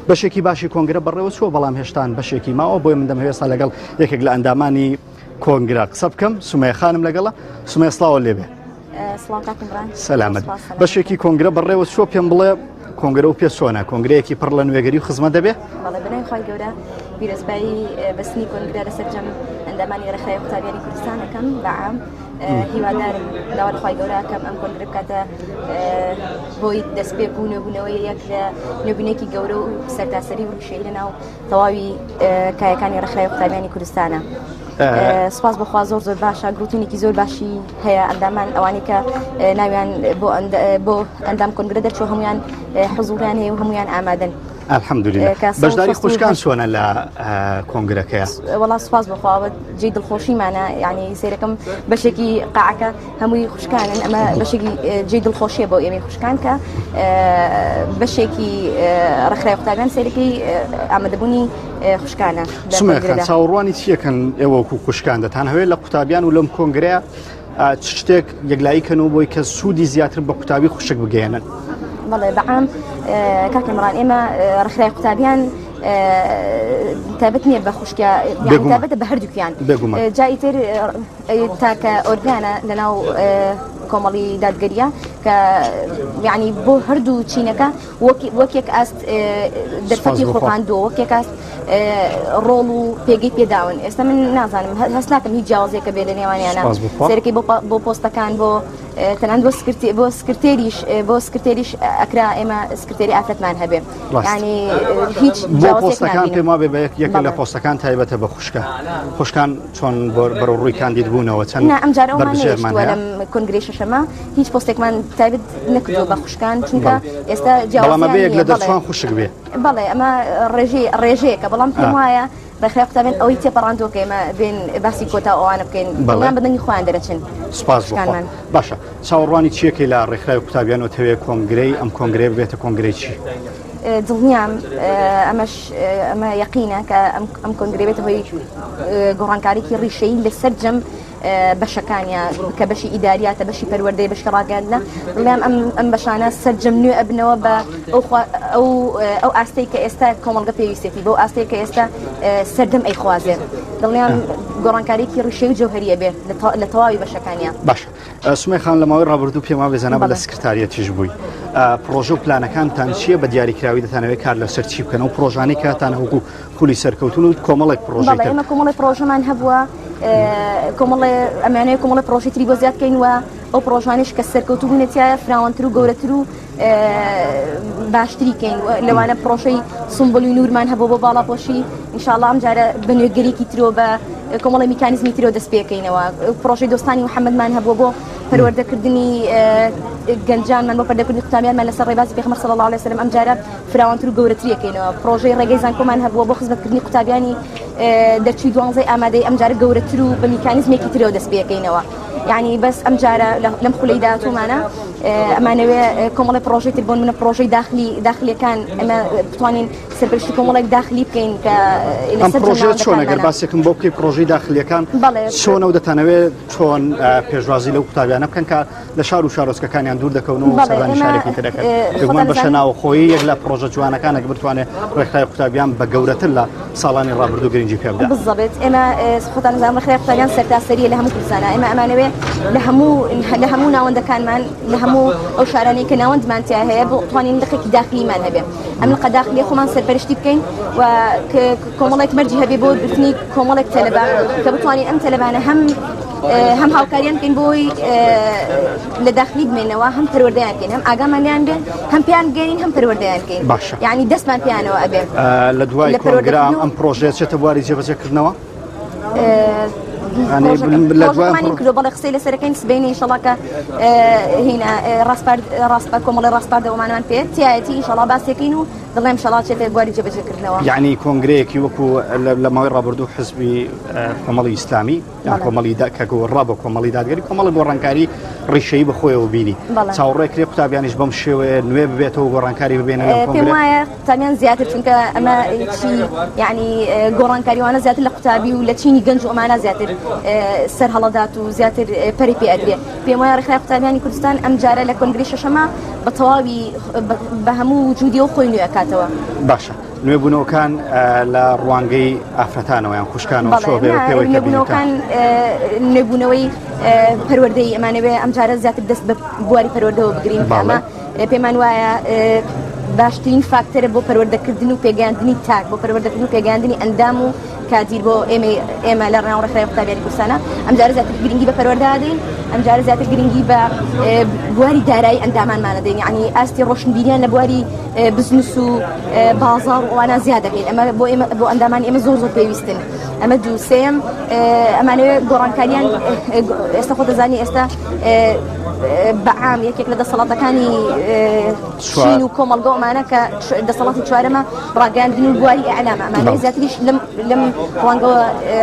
بەشێکی باشی کۆنگرە بەڕێوە چوە بەڵام هێشتان بەشێکی ماوە بۆی من دەمەوێستا لەگەڵ یەکێک لە ئەندامانی کۆنگرە قسە بکەم. سومەیە خانم لەگەڵە. سومەیە سڵاوە لێبێ. سەلامەت. بەشێکی کۆنگرە بەڕێوە چوە پێم بڵێ کۆنگرە و پێ چۆنە کۆنگرەیەکی پڕ لە نوێگەری و خزمەت دەبێ؟ بەڵێ بنای خۆی گەورە پیرۆزبایی بەستنی کۆنگرە لەسەر جەم ئەندامانی ڕێخای قوتابیانی کوردستانەکەم بەعام هیوادارم داوای خۆی گەورەکەم ئەم کۆنگرە بکاتە بۆی دەستپێک و نوێبوونەوەی یەک لە نوێبوونێکی گەورە و سەرتاسەری و ڕیشەی لەناو تەواوی کایەکانی ڕێخای قوتابیانی کوردستانە. سپاس بەخوا زۆر زۆر باشە گروتونێکی زۆر باشی هەیە ئەندامان ئەوانی کە ناویان بۆ ئەندام کۆنگرە دەرچوە هەمویان حزوریان هەیە و هەمویان ئامادەن. الحەمدولله. بەشداری خوشکان چۆنە لە کۆنگرەکەیە؟ وەڵا سپاس بەخوا جێی دڵخۆشیمانە یعنی سیرەکەم بەشێکی قاعەکە هەمووی خوشکانن ئەمە بەشێکی جێی دڵخۆشیە بۆ ئێمەی خوشکان کە بەشێکی ڕێخای قوتابیان سیرەکەی ئامادەبوونی خوشکانە. سومەیە خان چاوەڕوانی چیەکەن ئێوە وەکو خوشکان دەتان هەوێت لە قوتابیان و لەم کۆنگرەیە شتێک یەکلاییکەنەوە بۆی کە سوودی زیاتر بە قوتابی خوشک بگەێنن؟ بەڵێ بەعام کاکەمڕان ئێمە ڕێخای قوتابیان تابەت نییە بە خوشکە تابەتە بە هەردووکیان جایی تر تاکە ئۆرگانە لەناو کۆمەڵی دادگەریە کە یعنی بۆ هەردوو چینەکە وەکێک ئاست دەرفەتی خۆخاندووە وەکێک ئاست ڕۆڵ و پێگەی پێداون. ئێستا من نازانم هەست ناکەم هیچ جیاوازێکە بێ لە نێوانیانە سەرەکی بۆ پۆستەکان بۆ تەنانەت بۆ سکرتێریش ئەکرا ئێمە سکرتێری ئافرەتمان هەبێ ینی هیچ پۆستەکان پێم وابێ بە یەکێک لە پۆستەکان تایبەتە بە خوشکان چۆن بەرەو ڕووی کاندید بوونەوە چەند ئەمجار لەم کۆنگرەی شەشەمە هیچ پۆستێکمان تایبەت نەکردووە بە خوشکان چونکە ئێستا جیاوازیەک لە دەرچوان خوشک بێ. بەڵێ ئەمە ڕێژەیەکە بەڵام پێم وایە ڕێخای قوتابیان ئەوەی تێپەڕاندووە کە ئێمە بێن باسی کۆتا ئەوانە بکەین بەڵام بەدەنگی خۆیان دەرەچن. سپاس بۆ. باشە چاوەڕوانی چیەکەی لە ڕێخای قوتابیان و تەوێ کۆنگرەی ئەم کۆنگرەی بێتە کۆنگرەی چی؟ دڵنیام ئەمە یەقینە کە ئەم کۆنگرە بێتە هۆی گۆڕانکاریی ڕیشەی لەسەر جەم بەشەکانیان کە بەشی ئیداریاتە بەشی پەروەردەی بەشی ڕاگەاندنە دڵیان ئەم بەشانە سەرجەم نوێ ئەبنەوە بە ئەو ئاستەی کە ئێستا کۆمەڵگە پێویستێتی بۆ ئاستەی کە ئێستا سەردەم ئەیخوازێت دڵیان گۆڕانکاریی ڕیشەی و جەوهەریە بێت لە تەواوی بەشەکانیان. باش سومەی خان لە ماوەی ڕابردوو پێما بێزانە بە لە سکرتاریەتیش بووی پرۆژە و پلانەکانتان چییە بە دیاریکراوی دەتانەوێت کار لەسەر چی بکەن و پرۆژانەی کاتان هەوکو خولی سەرکەوتون و کۆمەڵێک پرۆژە ئێمە کۆمەڵی پرۆژەمان هەبووە کۆمەڵێ ئەمانەیە کۆمەڵی پرۆژی تری بۆ زیادکەینەوە ئەو پرۆژانش کە سەرکەوتو بوونێتیایە فراوانتر و گەورەتر و باشتری کەین لەوانە پرۆژەی سمبولی نورمان هەبوو بۆ باڵاپۆشی ئینشاءڵڵا ئەم جارە بە نوێگەرێکی ترۆ بە کۆمەڵی میکانیزمی ترۆ دەست پێکەینەوە پرۆژەی دۆستانی محەممەدمان هەبووە بۆ پەروەردەکردنی گەنجانمان بۆ پەروەردەکردنی قوتابیانمان لەسەر ڕێبازی پێغەمبەر صلی الله علیه وسلم ئەم جارە فراوانتر و گەورەتریەکەینەوە پرۆژەی ڕێگەی زانکۆمان هەبووە بۆ خزمەتکردنی قوتابیانی دەرچووی 12 ئامادەی ئەم جارە گەورەتر و بە میکانیزمێکی ترەوە دەست پێکەینەوە یعنی بەس ئەم جارە لەم خولەی داهاتوومانە ئەمانەوێ کۆمەڵی پرۆژەی تر بۆن منە پرۆژەی داخلیەکان ئەمە بتوانین سەرپەرشتی کۆمەڵێک داخلی بکەین کە ئەم پرۆژە چۆن ئەگەر باسێکم بۆ بکەی پرۆژەی داخلیەکان چۆنە و دەتانەوێت چۆن پێشوازی لەو قوتابیانە بکەن کە لە شار و شارۆچکەکانیان دوور دەکەون و سەردانی شارێکی تر دەکەن دەگومان بەشە ناوخۆیی یەک لە پرۆژە جوانەکانێک بتوانێت ڕێخای قوتابیان بە گەورەتر لە ساڵانی ڕابردوو گرنگی پێ بدات. بالضبط ئێمە خۆتان زانم ڕێخای قوتابیان سەرتاسەریە لە هەموو کوردستانە ئێمە ئەمانەوێ لە هەموو ناوەندەکانمان لە هەموو ئەو شارانەی کە ناوەندمان تیا هەیە بۆ توانین لقێکی داخلیمان هەبێ ئەم لقە داخلی خۆمان سەرپەرشتی بکەین و کۆمەڵێک مەرجی هەبێ بۆ گرتنی کۆمەڵێک تەلەبە کە بتوانین ئەم تەلەبانە هەم هاوکاریان بکەین بۆی لە داخلی بمێنەوە هەم پەروەردەیان بکەین هەم ئاگامانیان بێن هەم پێیان گەێنین هەم پەروەردەیان بکەین یعنی دەستمان پێیانەوە ئەبێ. لە دوای کۆنگرە ئەم پرۆژەیە چێتە بواری جێبەجێکردنەوە؟ بەڵێ قسەی لەسەرەکەین سبەینی ئینشەڵڵا کە هینە ڕاستپار کۆمەڵی ڕاستپاردەوەمانوان پێ تایەتی ئینشەڵڵا باسێکین و دڵێم شەڵا چێتە بواری جێبەجێکردنەوە. یعنی کۆنگرەیەکی وەکو لە ماوەی ڕابردوو حزبی کۆمەڵی ئیسلامی یان کۆمەڵی کە گۆڕا بە کۆمەڵی دادگەری کۆمەڵی گۆڕانکاری ڕیشەیی بەخۆیەوە بینی چاوەڕێکرێ قوتابیانیش بەم شێوەیە نوێ ببێتەوە گۆڕانکاری ببێنە لەم کۆنگرە؟ پێم وایە قوتابیان زیاتر چونکە ئەمە یعنی گۆڕانکاریوانە زیاتر لە قوتابی و لە چینی گەنج و ئەمانە زیاتر سەر هەڵەدات و زیاتر پەری پێ ئەدرێ پێم وایە ڕێخای قوتابیانی کوردستان ئەم جارە لە کۆنگرەی شەشەمە بە تەواوی بە هەموو وجودی و خۆی نوێ ئەکاتەوە. باشە نوێبوونەوەکان لە ڕوانگەی ئافرەتانەوە یان خوشکانەوە شۆ بێ پێوەی نوێبوونەوەکان نوێبوونەوەی پەروەردەی ئەمانەوێ ئەم جارە زیاتر دەست بە بواری پەروەردەوە بگرین ئەمە پێمان وایە باشترین فاکتەرە بۆ پەروەردەکردن و پێگەاندنی تاک بۆ پەروەردەکردن و پێگەاندنی ئەندام و کادیر بۆ ئێمە لە ڕێناو ڕێکخراوی قوتابیانی کوردستانە ئەم جارە زیاتر گرنگی بە پەروەردە دەین ئەم جارە زیاتر گرنگی بە بواری دارایی ئەندامانمانە دەین یعنی ئاستی ڕۆشنبیریان لە بواری بزنس و بازاڕ و ئەوانە زیاد دەکەین ئەمە بۆ ئەندامانی ئێمە زۆر پێویستن ئەمە دوو سێم ئەمانەوێت گۆڕانکاریان ئێستا خۆ دەزانی ئێستا بەعام یەکێک لە دەسەڵاتەکانی چین و کۆمەڵگە ئەمانە کە دەسەڵاتی چوارەمە ڕاگەاندن و بواری ئەعلامە ئەمانە زیاتریش لەم ڕوانگەوە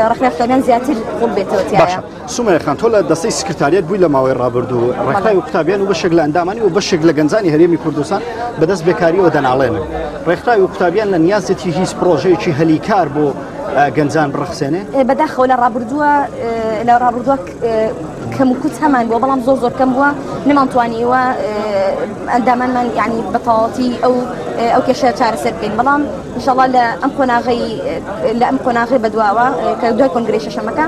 ڕێکخراوی قوتابیان زیاتر ڕوون بێتەوە تایە. سومەیە خان تۆ لە دەستەی سکرتاریەت بووی لە ماوەی ڕابردوو ڕێکخراوی قوتابیان و بەشێک لە ئەندامانی و بەشێک لە گەنجانی هەرێمی کوردستان بەدەست بێکاریەوە دەناڵێنن. ڕێکخراوی قوتابیان لە نیازێتی هیچ پرۆژەیەکی هەلیکار بۆ گەنجان بڕخسێنێ بەداخەوە لە ڕابردووە کەموکوت هەمان بووە بەڵام زۆر کەم بووە نەمانتوانیوە ئەندامانمان یعنی بەتەواوەتی ئەو کێشە چارەسەر بکەین بەڵام ئینشاڵڵا لە ئەم قۆناغی بەدواوە کە دوای کۆنگرەی شەشەمەکە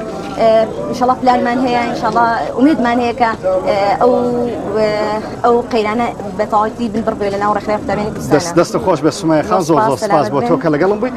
ئینشاڵڵا پلانمان هەیە ئینشاڵڵا ئومێدمان هەیە کە ئەو قەیرانە بەتەواوەتی بنبڕ بێ لەناو ڕێکخراوی قوتابیانی کوردستانە. دەستە خۆش بە سومەیە خان زۆر سپاس بۆ تۆ کە لەگەڵم بووی.